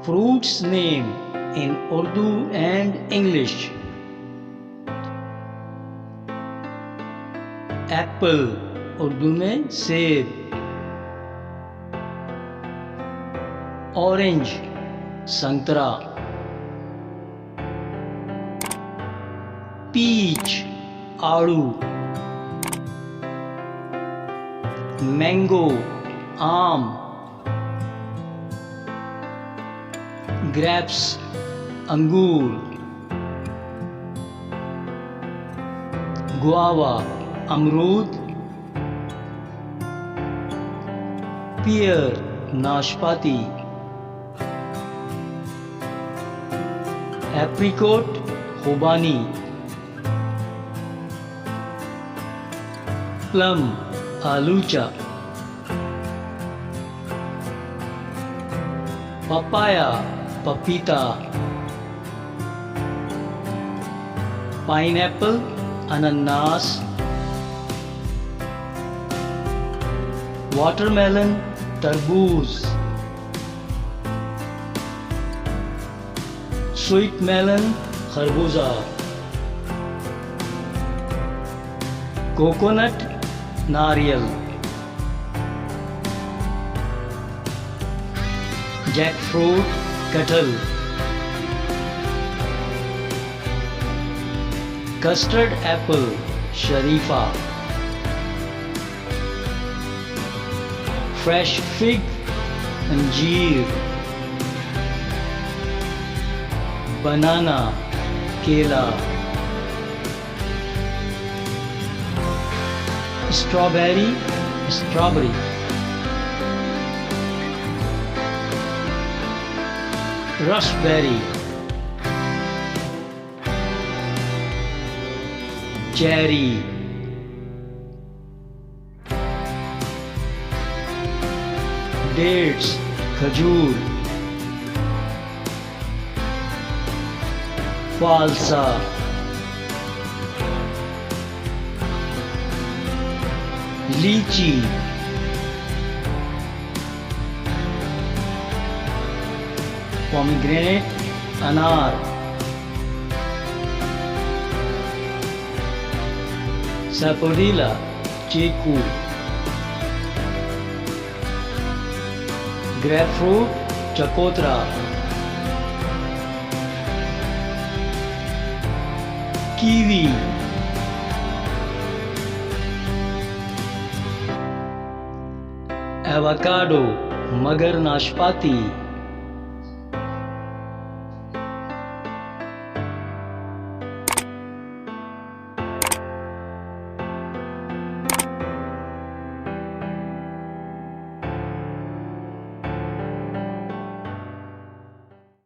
fruits name in Urdu and English. Apple Urdu में सेब. Orange संतरा. Peach आड़ू. Mango आम. Grapes अंगूर. Guava अमरूद. Pear नाशपाती. Apricot खुबानी. Plum आलूचा. Papaya पपीता. Pineapple अनानास. Watermelon तरबूज. Sweet melon खरबूजा. Coconut नारियल. Jackfruit कटहल. Custard apple शरीफा. Fresh fig अंजीर. Banana केला. Strawberry strawberry. Raspberry. Cherry. Dates खजूर. फालसा. लीची. पोमीग्रेनेट अनार. सपोडीला चीकू. ग्रेपफ्रूट चकोतरा. कीवी. एवोकाडो मगर नाशपाती.